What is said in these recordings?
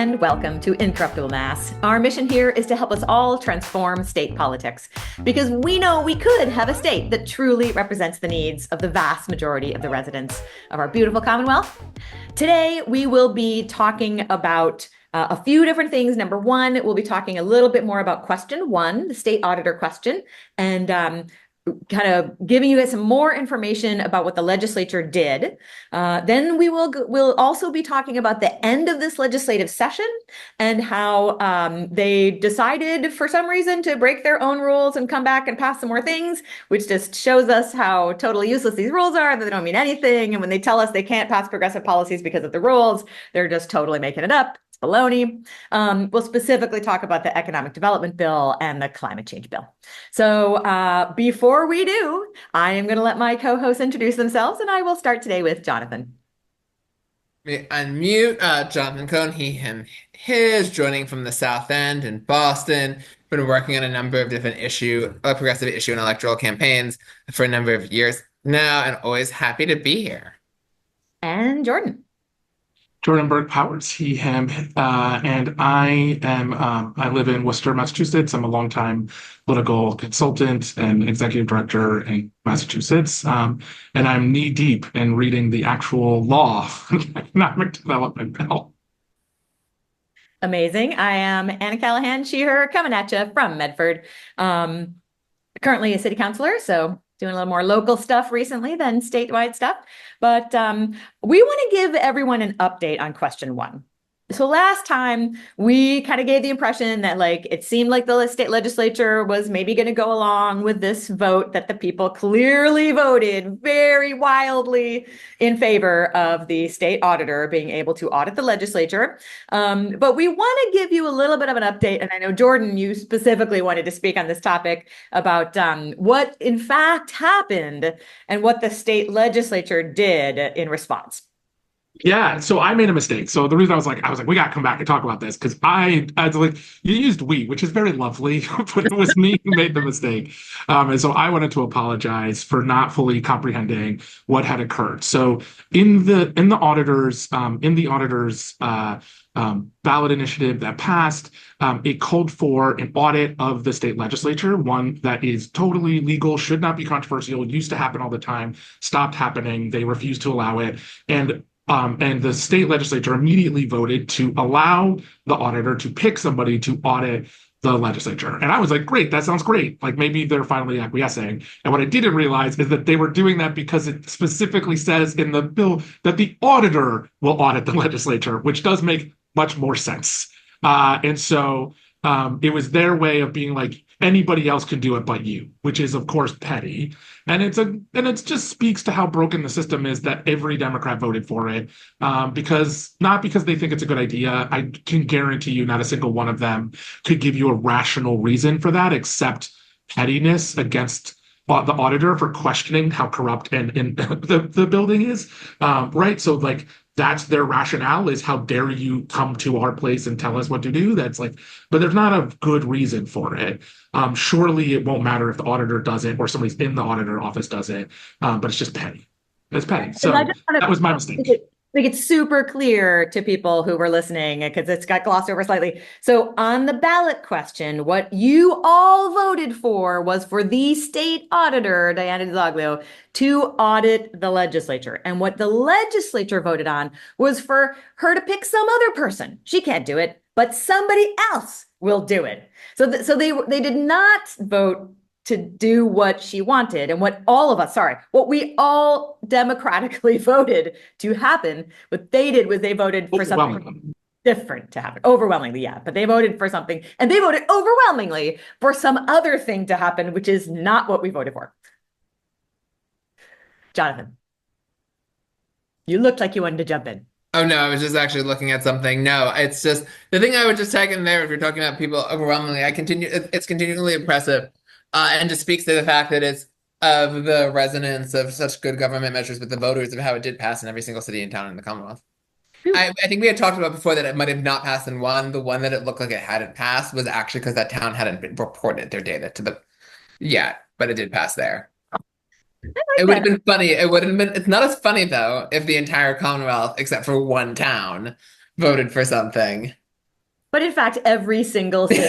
and welcome to Incorruptible Mass. Our mission here is to help us all transform state politics, because we know we could have a state that truly represents the needs of the vast majority of the residents of our beautiful Commonwealth. Today, we will be talking about a few different things. Number one, we'll be talking a little bit more about question one, the state auditor question, and kind of giving you guys some more information about what the legislature did. Then we'll also be talking about the end of this legislative session and how they decided for some reason to break their own rules and come back and pass some more things, which just shows us how totally useless these rules are, that they don't mean anything. And when they tell us they can't pass progressive policies because of the rules, they're just totally making it up. Baloney. We'll specifically talk about the economic development bill and the climate change bill. So before we do, I am going to let my co-hosts introduce themselves, and I will start today with Jonathan. Unmute Jonathan Cohn, he, him, his, joining from the South End in Boston. Been working on a number of different progressive issue and electoral campaigns for a number of years now, and always happy to be here. And Jordan. Jordan Burke Powers, he, him, and I live in Worcester, Massachusetts. I'm a longtime political consultant and executive director in Massachusetts. And I'm knee deep in reading the actual law for the economic development bill. Amazing. I am Anna Callahan, she, her, coming at you from Medford. Currently a city councilor, so doing a little more local stuff recently than statewide stuff. But we want to give everyone an update on question one. So last time we kind of gave the impression that it seemed like the state legislature was maybe going to go along with this vote that the people clearly voted very wildly in favor of the state auditor being able to audit the legislature. But we want to give you a little bit of an update. And I know, Jordan, you specifically wanted to speak on this topic about what in fact happened and what the state legislature did in response. Yeah, so I made a mistake. So the reason I was like, we got to come back and talk about this, because I was like, you used we, which is very lovely, but it was me who made the mistake. And so I wanted to apologize for not fully comprehending what had occurred. So in the auditor's ballot initiative that passed, it called for an audit of the state legislature, one that is totally legal, should not be controversial, used to happen all the time, stopped happening. They refused to allow it. And the state legislature immediately voted to allow the auditor to pick somebody to audit the legislature. And I was like, great, that sounds great. Maybe they're finally acquiescing. And what I didn't realize is that they were doing that because it specifically says in the bill that the auditor will audit the legislature, which does make much more sense. And so it was their way of being like, anybody else can do it but you, which is, of course, petty. And it just speaks to how broken the system is that every Democrat voted for it, because they think it's a good idea. I can guarantee you not a single one of them could give you a rational reason for that, except pettiness against the auditor for questioning how corrupt and the building is, right? So that's their rationale, is how dare you come to our place and tell us what to do? But there's not a good reason for it. Surely it won't matter if the auditor does it or somebody's in the auditor office does it, but it's just petty. It's petty. So that was my mistake. It's super clear to people who were listening, because it's got glossed over slightly. So on the ballot question, what you all voted for was for the state auditor, Diana DiZoglio, to audit the legislature. And what the legislature voted on was for her to pick some other person. She can't do it, but somebody else will do it. So they did not vote to do what she wanted, and what we all democratically voted to happen. What they did was they voted for something different to happen. Overwhelmingly, yeah. But they voted for something, and they voted overwhelmingly for some other thing to happen, which is not what we voted for. Jonathan, you looked like you wanted to jump in. Oh, no, I was just actually looking at something. No, it's just the thing I would just tag in there. If you're talking about people overwhelmingly, it's continually impressive. And just speaks to the fact that it's of the resonance of such good government measures with the voters of how it did pass in every single city and town in the Commonwealth. I think we had talked about before that it might have not passed in one. The one that it looked like it hadn't passed was actually because that town hadn't been reported their data to the... Yeah, but it did pass there. It would have been funny. It's not as funny, though, if the entire Commonwealth, except for one town, voted for something. But in fact, every single city,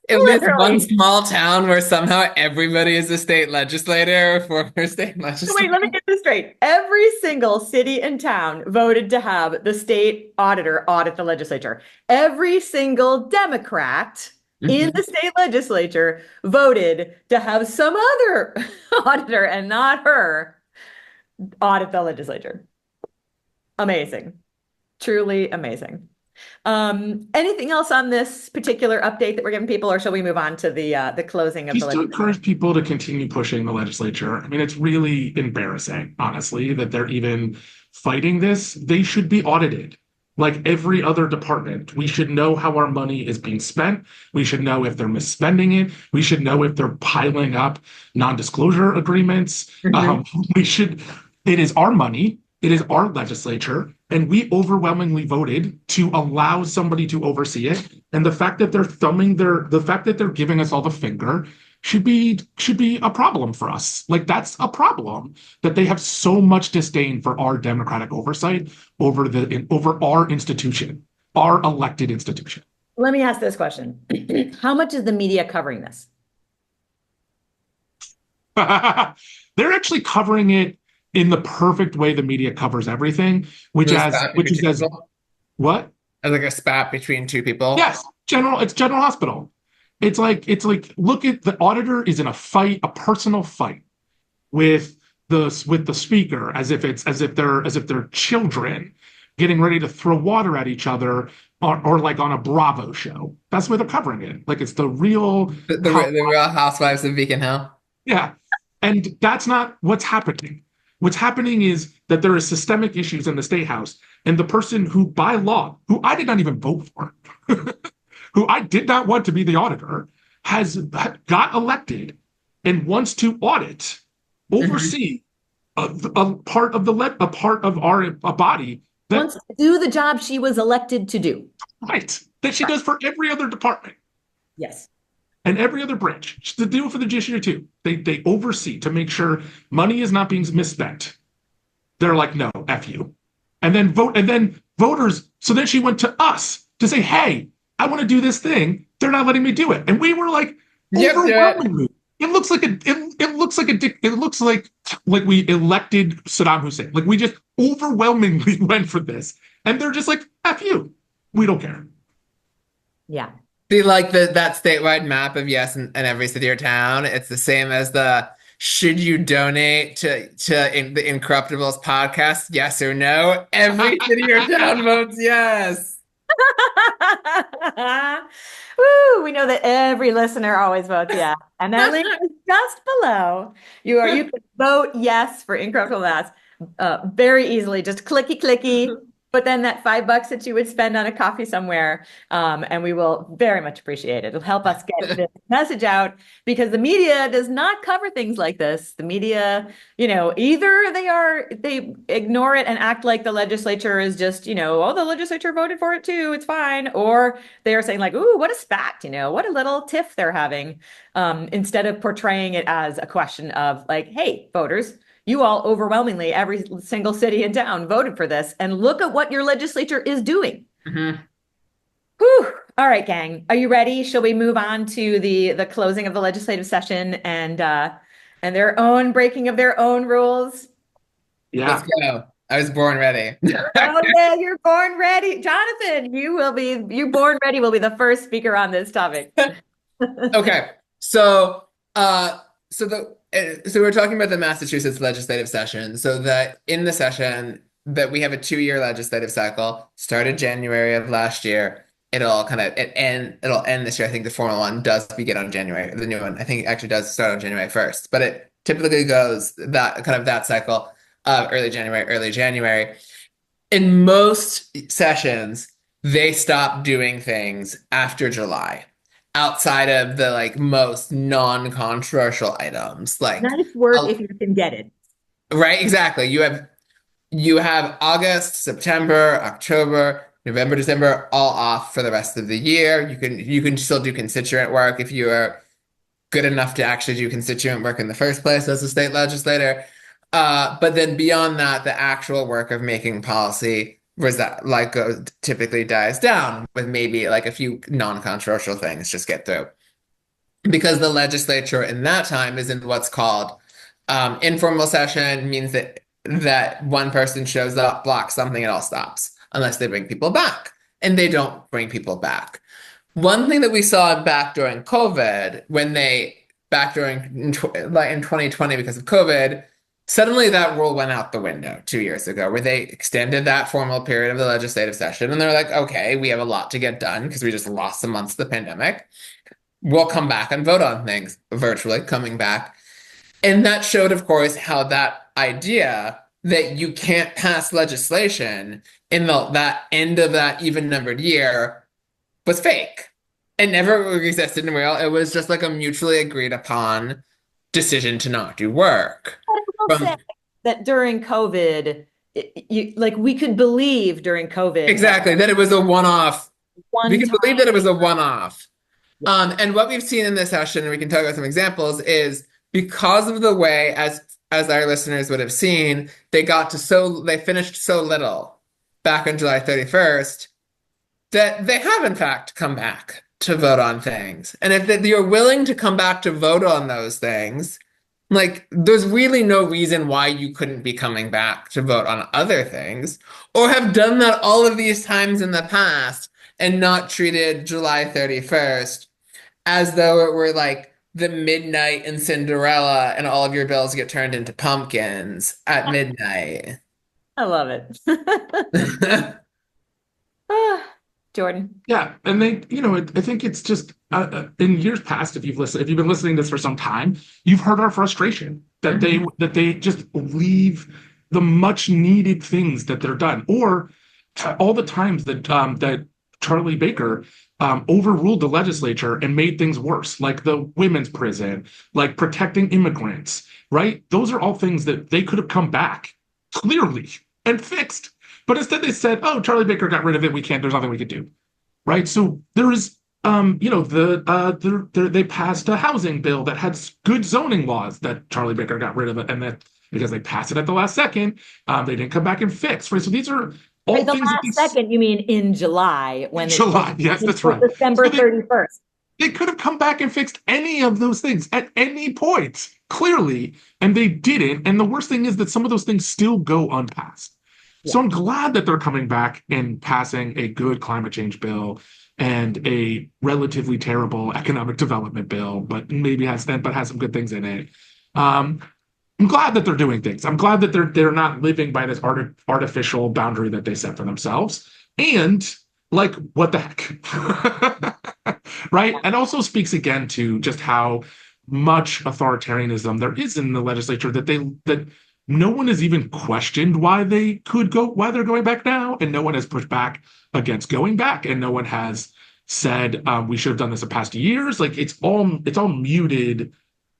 In this one literally. small town where somehow everybody is a state legislator or former state So legislator. wait, let me get this straight. Every single city and town voted to have the state auditor audit the legislature. Every single Democrat in the state legislature voted to have some other auditor and not her audit the legislature. Amazing. Truly amazing. Anything else on this particular update that we're giving people, or shall we move on to the closing of the Just to legislature? encourage people to continue pushing the legislature. I mean, it's really embarrassing, honestly, that they're even fighting this. They should be audited. Like every other department, we should know how our money is being spent. We should know if they're misspending it. We should know if they're piling up non-disclosure agreements. It is our money. It is our legislature, and we overwhelmingly voted to allow somebody to oversee it. And the fact that they're giving us all the finger should be a problem for us. Like, that's a problem, that they have so much disdain for our democratic oversight over our institution, our elected institution. Let me ask this question. How much is the media covering this? They're actually covering it in the perfect way the media covers everything, which is as what? As like a spat between two people. Yes, it's General Hospital. It's like look at the auditor is in a fight, a personal fight with the speaker, as if they're children getting ready to throw water at each other, or like on a Bravo show. That's where they're covering it. Like it's the real the Real Housewives of Beacon Hill. Yeah. And that's not what's happening. What's happening is that there are systemic issues in the State House, and the person who, by law, who I did not even vote for, who I did not want to be the auditor, got elected and wants to oversee a part of our body that Wants to do the job she was elected to do. right that she does for every other department. Yes. And every other branch. To do it for the judiciary too. They oversee to make sure money is not being misspent. They're like, no, F you. And then voters, so then she went to us to say, hey, I want to do this thing. They're not letting me do it. And we were like, overwhelmingly. It looks like we elected Saddam Hussein. Like we just overwhelmingly went for this. And they're just like, F you. We don't care. Yeah. See, like that statewide map of yes in every city or town, it's the same as the should you donate to the Incorruptibles podcast, yes or no? Every city or town votes yes. Woo, we know that every listener always votes yes. And that link is just below. You can vote yes for Incorruptible Mass very easily. Just clicky. But then that $5 that you would spend on a coffee somewhere, and we will very much appreciate it. It'll help us get this message out, because the media does not cover things like this. The media, either they ignore it and act like the legislature is just, oh, the legislature voted for it too, it's fine. Or they are saying like, ooh, what a spat, what a little tiff they're having, instead of portraying it as a question of like, hey, voters, you all overwhelmingly, every single city and town voted for this, and look at what your legislature is doing. Mm-hmm. Whew. All right, gang, are you ready? Shall we move on to the closing of the legislative session and their own breaking of their own rules? Yeah. Let's go. I was born ready. Oh yeah, you're born ready, Jonathan. You born ready will be the first speaker on this topic. Okay, so we're talking about the Massachusetts legislative session. So that in the session that we have a 2-year legislative cycle, started January of last year. It'll end this year. I think the formal one does begin on January. The new one, I think, actually does start on January 1st. But it typically goes that cycle of early January. In most sessions, they stop doing things after July, outside of the most non-controversial items. Nice work if you can get it. Right, exactly. You have August, September, October, November, December all off for the rest of the year. You can still do constituent work if you are good enough to actually do constituent work in the first place as a state legislator. But then beyond that, the actual work of making policy typically dies down with maybe like a few non-controversial things just get through. Because the legislature in that time is in what's called informal session, means that one person shows up, blocks something, it all stops unless they bring people back, and they don't bring people back. One thing that we saw back during COVID, in 2020 because of COVID, suddenly that rule went out the window 2 years ago, where they extended that formal period of the legislative session, and they're like, okay, we have a lot to get done because we just lost some months of the pandemic. We'll come back and vote on things virtually coming back. And that showed, of course, how that idea that you can't pass legislation in that end of that even numbered year was fake. It never existed in real. It was just like a mutually agreed upon decision to not do work. I will say that during COVID, we could believe during COVID exactly that it was a one-off. We could believe that it was a one-off. And what we've seen in this session, and we can talk about some examples, is because of the way, as our listeners would have seen, they finished so little back on July 31st that they have in fact come back to vote on things. And if you're willing to come back to vote on those things, like there's really no reason why you couldn't be coming back to vote on other things, or have done that all of these times in the past and not treated July 31st as though it were like the midnight in Cinderella and all of your bills get turned into pumpkins at midnight. I love it. Jordan. Yeah, and they, I think it's just in years past, if you've been listening to this for some time, you've heard our frustration that they just leave the much needed things that they're done, or all the times that Charlie Baker overruled the legislature and made things worse, like the women's prison, like protecting immigrants, right? Those are all things that they could have come back clearly and fixed. But instead they said, oh, Charlie Baker got rid of it. There's nothing we could do. Right. So there is, they passed a housing bill that had good zoning laws that Charlie Baker got rid of it. And that because they passed it at the last second, they didn't come back and fix. Right. So these are all the things. Last second, you mean in July? Yes, that's right. December 31st. They could have come back and fixed any of those things at any point, clearly, and they didn't. And the worst thing is that some of those things still go unpassed. So I'm glad that they're coming back and passing a good climate change bill and a relatively terrible economic development bill, but has some good things in it. I'm glad that they're doing things. I'm glad that they're not living by this artificial boundary that they set for themselves. And like, what the heck, right? And also speaks again to just how much authoritarianism there is in the legislature that no one has even questioned why they're going back now, and no one has pushed back against going back, and no one has said we should have done this in past years. Like it's all muted,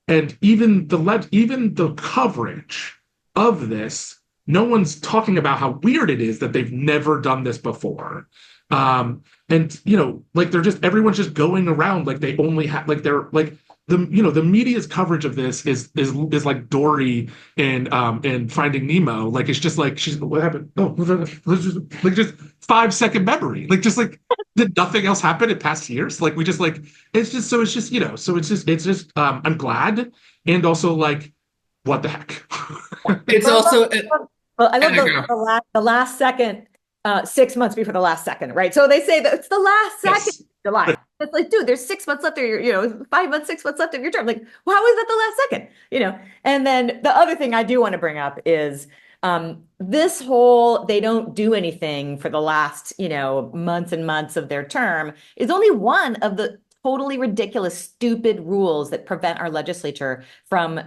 and even the coverage of this, no one's talking about how weird it is that they've never done this before. And everyone's just going around like they only have they're like. The media's coverage of this is like Dory in Finding Nemo. Like it's just like what happened? Oh, just 5-second memory. Like just like did nothing else happen in past years? Like we just like it's just I'm glad, and also like what the heck? It's also I love the last second, 6 months before the last second, right? So they say that it's the last second. Yes. July. It's like, dude, there's 6 months left of your, 5 months, 6 months left of your term. Like, well, how is that the last second? And then the other thing I do want to bring up is this whole, they don't do anything for the last, months and months of their term is only one of the totally ridiculous, stupid rules that prevent our legislature from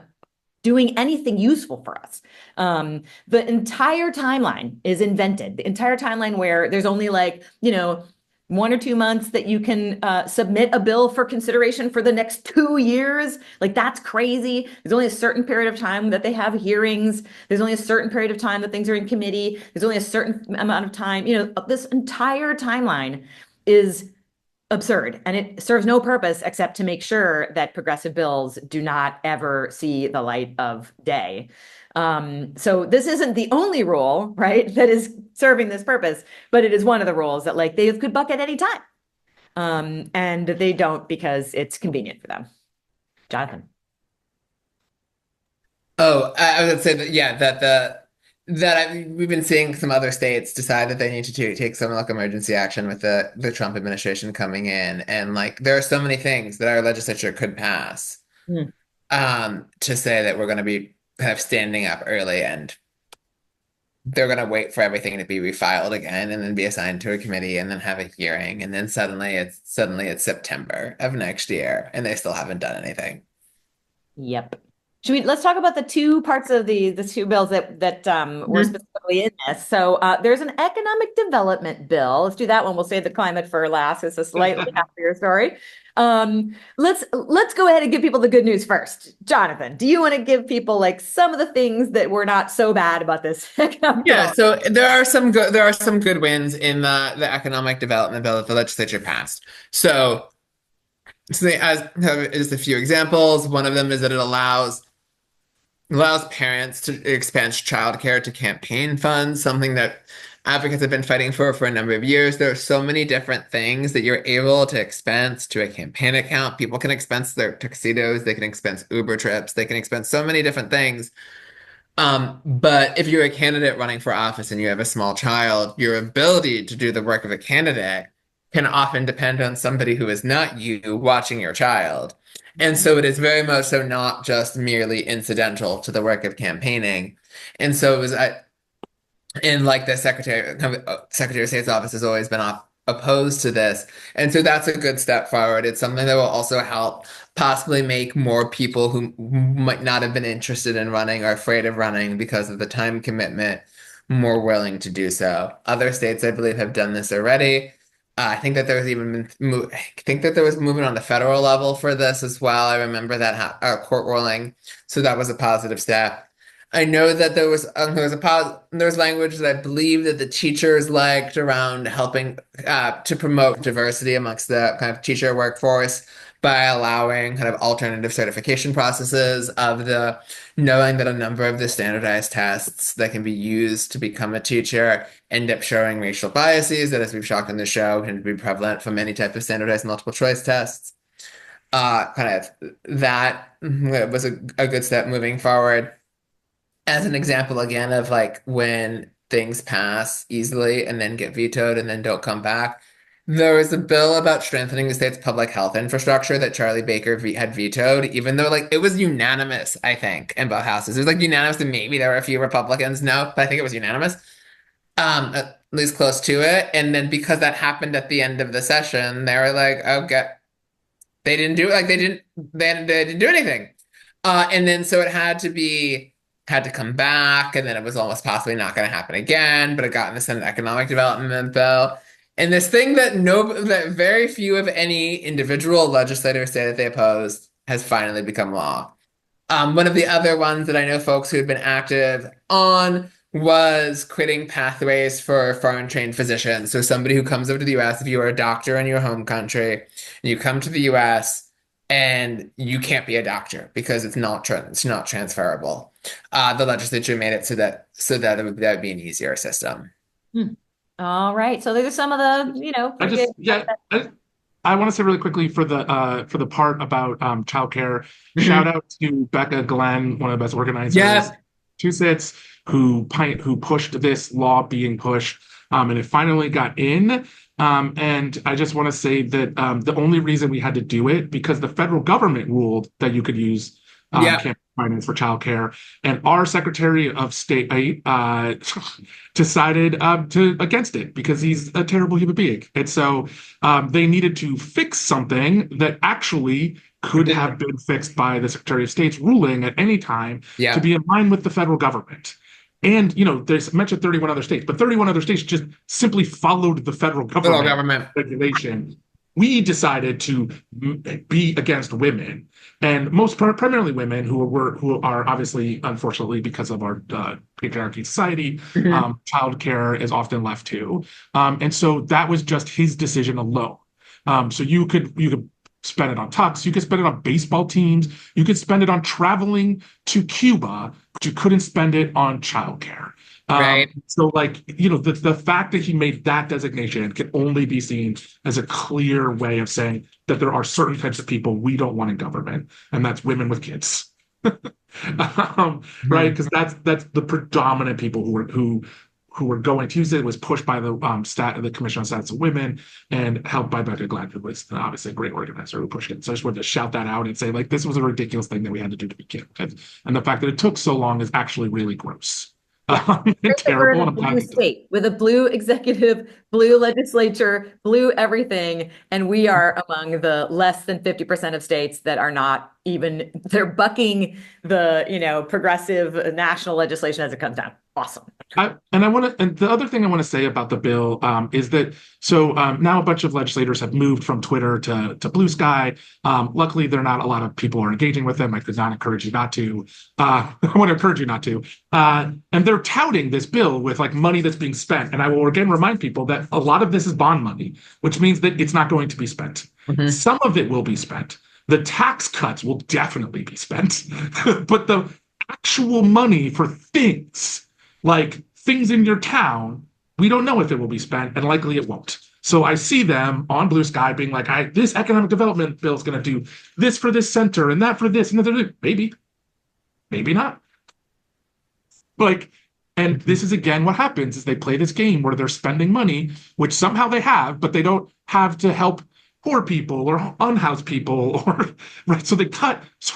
doing anything useful for us. The entire timeline is invented. The entire timeline where there's only 1 or 2 months that you can submit a bill for consideration for the next 2 years. Like, that's crazy. There's only a certain period of time that they have hearings. There's only a certain period of time that things are in committee. There's only a certain amount of time. This entire timeline is absurd, and it serves no purpose except to make sure that progressive bills do not ever see the light of day. So this isn't the only rule, right, that is serving this purpose, but it is one of the rules that like they could buck at any time. And they don't because it's convenient for them. Jonathan. Oh, I would say that yeah, we've been seeing some other states decide that they need to take some like emergency action with the Trump administration coming in, and like there are so many things that our legislature could pass, Mm. to say that we're going to be kind of standing up early and they're going to wait for everything to be refiled again and then be assigned to a committee and then have a hearing and then suddenly it's September of next year and they still haven't done anything. Yep. Let's talk about the two parts of the two bills that were specifically in this. So there's an economic development bill. Let's do that one. We'll save the climate for last. It's a slightly happier story. Let's go ahead and give people the good news first. Jonathan, do you want to give people like some of the things that were not so bad about this economic Yeah, bill? so there are some good wins in the economic development bill that the legislature passed. So as just a few examples, one of them is that it allows parents to expense childcare to campaign funds, something that advocates have been fighting for a number of years. There are so many different things that you're able to expense to a campaign account. People can expense their tuxedos, they can expense Uber trips, they can expense so many different things. But if you're a candidate running for office and you have a small child, your ability to do the work of a candidate can often depend on somebody who is not you watching your child. And so it is very much so not just merely incidental to the work of campaigning. And so it was, and like the Secretary of State's office has always been opposed to this. And so that's a good step forward. It's something that will also help possibly make more people who might not have been interested in running or afraid of running because of the time commitment more willing to do so. Other states, I believe, have done this already. I think that there was movement on the federal level for this as well. I remember that court ruling, so that was a positive step. I know that there was language that I believe that the teachers liked around helping to promote diversity amongst the kind of teacher workforce by allowing kind of alternative certification processes knowing that a number of the standardized tests that can be used to become a teacher end up showing racial biases that, as we've shown in the show, can be prevalent from any type of standardized multiple choice tests. Kind of that was a good step moving forward. As an example, again, of like when things pass easily and then get vetoed and then don't come back. There was a bill about strengthening the state's public health infrastructure that Charlie Baker had vetoed, even though like it was unanimous, I think, in both houses. It was like unanimous, and maybe there were a few Republicans. No, but I think it was unanimous, at least close to it. And then because that happened at the end of the session, they were like, "Okay, they didn't do it. Like they didn't do anything." And then so it had to come back, and then it was almost possibly not going to happen again. But it got in the Senate Economic Development Bill. And this thing that very few of any individual legislators say that they opposed has finally become law. One of the other ones that I know folks who had been active on was creating pathways for foreign trained physicians. So somebody who comes over to the US, if you are a doctor in your home country, and you come to the US and you can't be a doctor because it's not transferable. The legislature made it so that that would be an easier system. All right. So there's some of the, I want to say really quickly for the part about childcare, shout out to Becca Glenn, one of the best organizers, Massachusetts, who pushed this law being pushed, and it finally got in. And I just want to say that the only reason we had to do it because the federal government ruled that you could use campaign finance for childcare, and our Secretary of State decided against it because he's a terrible human being, and so they needed to fix something that actually could have been fixed by the Secretary of State's ruling at any time to be in line with the federal government. And, there's mentioned 31 other states, but 31 other states just simply followed the federal government regulation. We decided to be against women, and primarily women who are obviously, unfortunately, because of our patriarchy society, childcare is often left to. And so that was just his decision alone. So you could spend it on tux, you could spend it on baseball teams, you could spend it on traveling to Cuba, but you couldn't spend it on childcare. Right. So like, the fact that he made that designation can only be seen as a clear way of saying that there are certain types of people we don't want in government, and that's women with kids. Right? Because that's the predominant people who were going to use it. Was pushed by the Commission on Status of Women and helped by Becca Glenn, who was obviously a great organizer who pushed it. So I just wanted to shout that out and say, like, this was a ridiculous thing that we had to do to begin with. And the fact that it took so long is actually really gross. And terrible. We're in a blue state with a blue executive, blue legislature, blue everything, and we are among the less than 50% of states that are not even, they're bucking the progressive national legislation as it comes down. Awesome. And the other thing I want to say about the bill is that now a bunch of legislators have moved from Twitter to Blue Sky. Luckily, there are not a lot of people are engaging with them. I could not encourage you not to. I want to encourage you not to. And they're touting this bill with like money that's being spent. And I will again remind people that a lot of this is bond money, which means that it's not going to be spent. Some of it will be spent. The tax cuts will definitely be spent, but the actual money for things like things in your town, we don't know if it will be spent, and likely it won't. So I see them on Blue Sky being like, this economic development bill is going to do this for this center and that for this, and maybe not. And this is again what happens is they play this game where they're spending money, which somehow they have, but they don't have to help poor people or unhoused people, right? So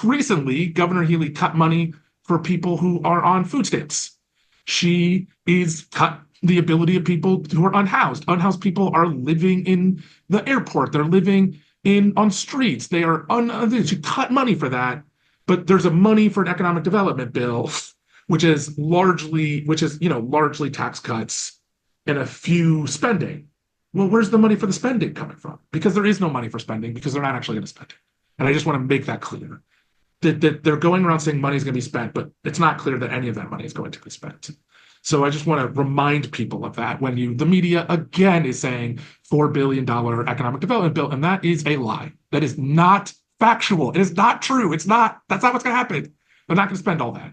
recently, Governor Healy cut money for people who are on food stamps. She is cut the ability of people who are unhoused. Unhoused people are living in the airport. They're living on streets. They are she cut money for that. But there's a money for an economic development bill, which is largely tax cuts and a few spending. Well, where's the money for the spending coming from? Because there is no money for spending because they're not actually going to spend it. And I just want to make that clear. That they're going around saying money is going to be spent, but it's not clear that any of that money is going to be spent. So I just want to remind people of that when the media again is saying $4 billion economic development bill, and that is a lie. That is not factual. It is not true. That's not what's going to happen. They're not going to spend all that.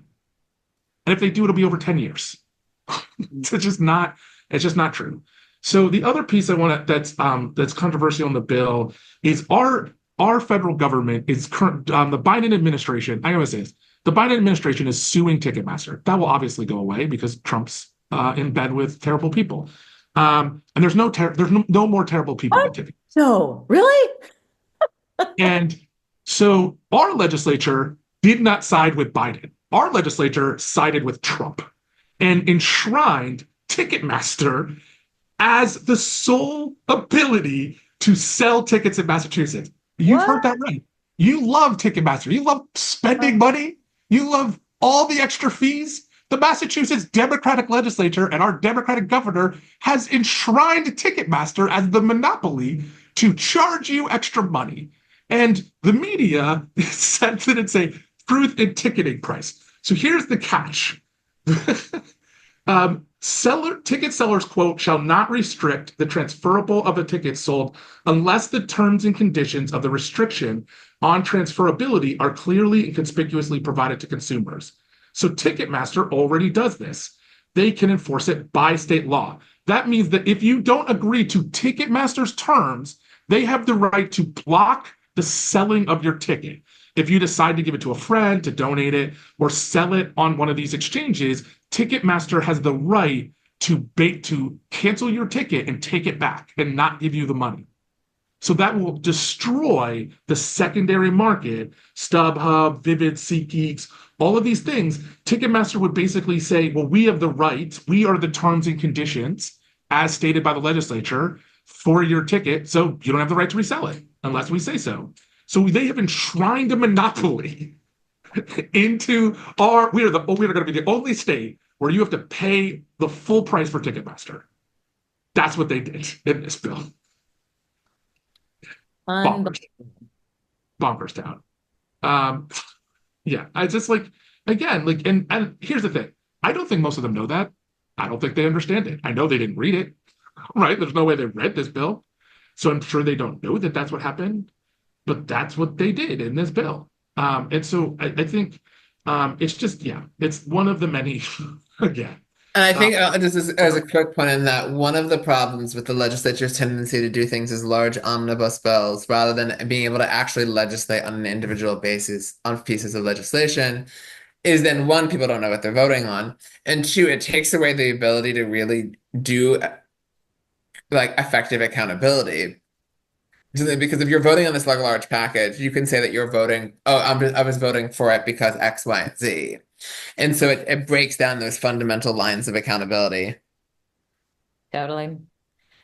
And if they do, it'll be over 10 years. It's just not true. So the other piece I want to that's controversial in the bill is our federal government is current. The Biden administration, I always say this, the Biden administration is suing Ticketmaster. That will obviously go away because Trump's in bed with terrible people. And there's no more terrible people than Ticketmaster. No, really? And so our legislature did not side with Biden. Our legislature sided with Trump and enshrined Ticketmaster as the sole ability to sell tickets in Massachusetts. You've heard that right. You love Ticketmaster. You love spending money. You love all the extra fees. The Massachusetts Democratic legislature and our Democratic governor has enshrined Ticketmaster as the monopoly to charge you extra money. And the media sends it and say truth in ticketing price. So here's the catch. Ticket sellers, quote, shall not restrict the transferable of a ticket sold unless the terms and conditions of the restriction on transferability are clearly and conspicuously provided to consumers. So Ticketmaster already does this. They can enforce it by state law. That means that if you don't agree to Ticketmaster's terms, they have the right to block the selling of your ticket. If you decide to give it to a friend, to donate it, or sell it on one of these exchanges, Ticketmaster has the right to cancel your ticket and take it back and not give you the money. So that will destroy the secondary market, StubHub, Vivid, SeatGeeks, all of these things. Ticketmaster would basically say, well, we have the right, we are the terms and conditions as stated by the legislature for your ticket, so you don't have the right to resell it unless we say so. So they have enshrined a monopoly into we are going to be the only state where you have to pay the full price for Ticketmaster. That's what they did in this bill. Bonkers town. Yeah, I just and here's the thing. I don't think most of them know that. I don't think they understand it. I know they didn't read it, right? There's no way they read this bill. So I'm sure they don't know that that's what happened, but that's what they did in this bill. And so I think it's just, yeah, it's one of the many, again. And I Uh, think just as a quick point in that, one of the problems with the legislature's tendency to do things as large omnibus bills rather than being able to actually legislate on an individual basis on pieces of legislation is then one, people don't know what they're voting on, and two, it takes away the ability to really do like effective accountability. Because if you're voting on this like large package, you can say that you're voting, oh, I was voting for it because X, Y, and Z. And so it breaks down those fundamental lines of accountability. Totally.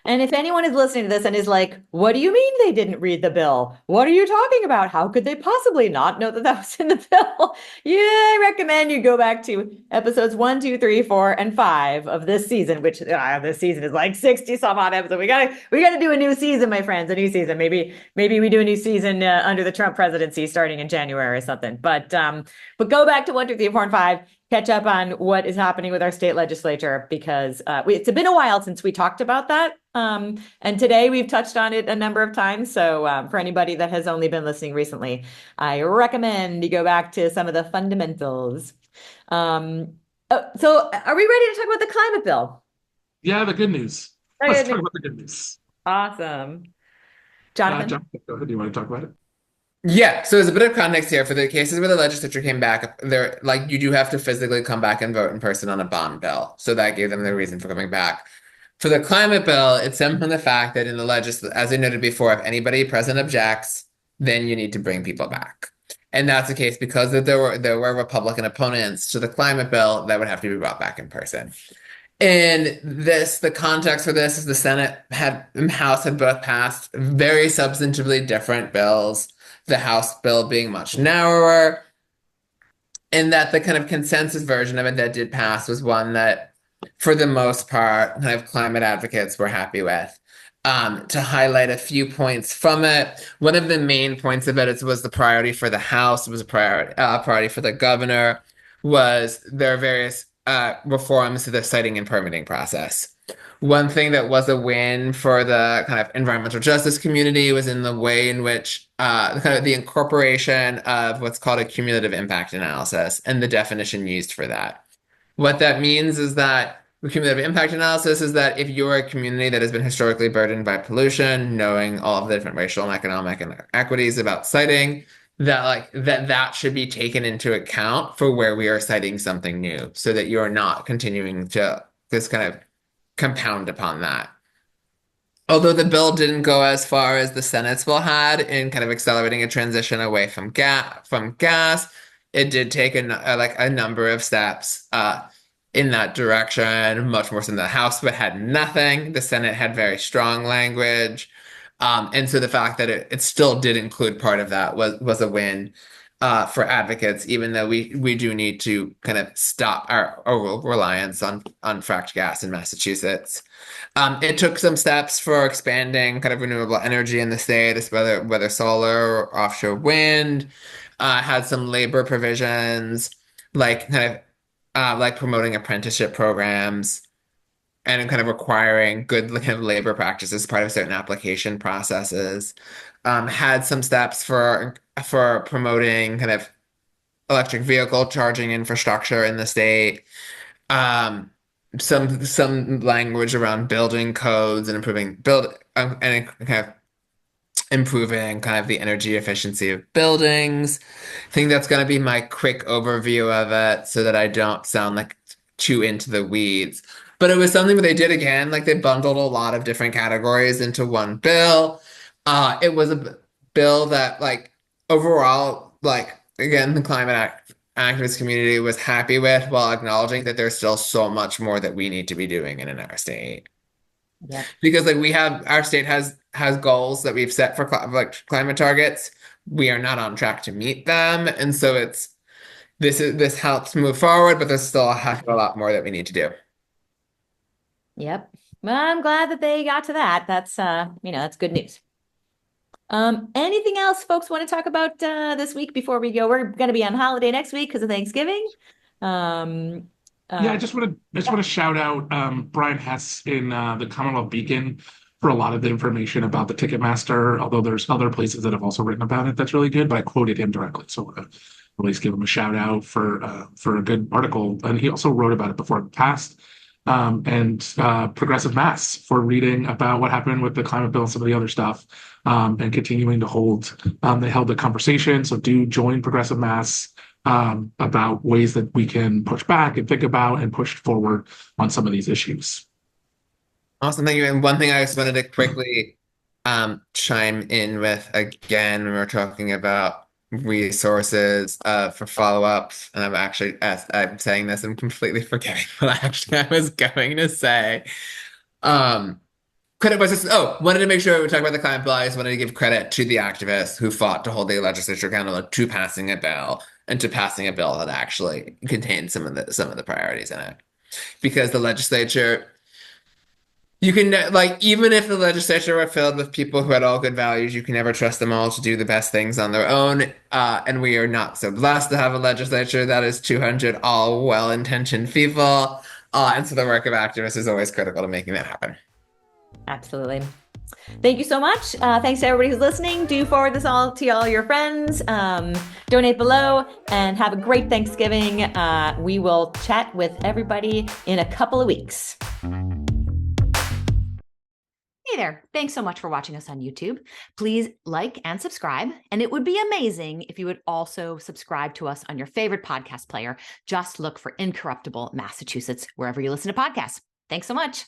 And if anyone is listening to this and is like, what do you mean they didn't read the bill? What are you talking about? How could they possibly not know that that was in the bill? Yeah, I recommend you go back to episodes 1, 2, 3, 4, and 5 of this season, which this season is like 60 some odd episodes. We gotta do a new season, my friends, a new season. Maybe we do a new season under the Trump presidency starting in January or something. But go back to 1, 2, 3, 4, and 5. Catch up on what is happening with our state legislature because it's been a while since we talked about that. And today we've touched on it a number of times. So for anybody that has only been listening recently, I recommend you go back to some of the fundamentals. So are we ready to talk about the climate bill? yeah, the good news. Let's talk about the good news. Awesome. Jonathan? Jonathan, go ahead. Do you want to talk about it? Yeah, so there's a bit of context here for the cases where the legislature came back. There, like you do have to physically come back and vote in person on a bond bill, so that gave them the reason for coming back. For the climate bill, it stemmed from the fact that in the as I noted before, if anybody present objects, then you need to bring people back, and that's the case because there were Republican opponents to the climate bill that would have to be brought back in person. And the context for this is the Senate and House had both passed very substantively different bills. The House bill being much narrower, and that the kind of consensus version of it that did pass was one that, for the most part, kind of climate advocates were happy with. To highlight a few points from it, one of the main points of it was the priority for the House, it was a priority for the governor, was there are various reforms to the siting and permitting process. One thing that was a win for the kind of environmental justice community was in the way in which kind of the incorporation of what's called a cumulative impact analysis and the definition used for that. What that means is that the cumulative impact analysis is that if you're a community that has been historically burdened by pollution, knowing all of the different racial and economic inequities about siting, that should be taken into account for where we are citing something new, so that you're not continuing to this kind of compound upon that. Although the bill didn't go as far as the Senate's bill had in kind of accelerating a transition away from gas, it did take a number of steps in that direction, much more than the House, but had nothing. The Senate had very strong language. And so the fact that it still did include part of that was a win for advocates, even though we do need to kind of stop our reliance on fracked gas in Massachusetts. It took some steps for expanding kind of renewable energy in the state, whether solar or offshore wind. Had some labor provisions, like kind of like promoting apprenticeship programs and kind of requiring good kind of labor practices as part of certain application processes. Had some steps for promoting kind of electric vehicle charging infrastructure in the state. Some language around building codes and improving kind of the energy efficiency of buildings. I think that's going to be my quick overview of it so that I don't sound like too into the weeds. But it was something that they did again, like they bundled a lot of different categories into one bill. It was a bill that like overall, like again, the activist community was happy with while acknowledging that there's still so much more that we need to be doing in our state. Yeah. Because like our state has goals that we've set for climate targets. We are not on track to meet them. And so this helps move forward, but there's still a heck of a lot more that we need to do. Yep. Well, I'm glad that they got to that. That's that's good news. Anything else folks want to talk about this week before we go? We're going to be on holiday next week because of Thanksgiving. I just want to shout out Brian Hess in the Commonwealth Beacon for a lot of the information about the Ticketmaster, although there's other places that have also written about it that's really good, but I quoted him directly. So at least give him a shout out for a good article. And he also wrote about it before it passed. And Progressive Mass for reading about what happened with the climate bill and some of the other stuff, and continuing to hold. They held a conversation, so do join Progressive Mass about ways that we can push back and think about and push forward on some of these issues. Awesome, thank you. And one thing I just wanted to quickly chime in with again when we're talking about resources for follow-ups, and I'm saying this, I'm completely forgetting what I was going to say. Credit was just wanted to make sure we talk about the climate bill. I just wanted to give credit to the activists who fought to hold the legislature accountable to passing a bill and to passing a bill that actually contained some of the priorities in it, because the legislature. You can, even if the legislature were filled with people who had all good values, you can never trust them all to do the best things on their own. And we are not so blessed to have a legislature that is 200 all well-intentioned people. And so the work of activists is always critical to making that happen. Absolutely. Thank you so much. Thanks to everybody who's listening. Do forward this all to all your friends. Donate below and have a great Thanksgiving. We will chat with everybody in a couple of weeks. Hey there. Thanks so much for watching us on YouTube. Please like and subscribe. And it would be amazing if you would also subscribe to us on your favorite podcast player. Just look for Incorruptible Massachusetts wherever you listen to podcasts. Thanks so much.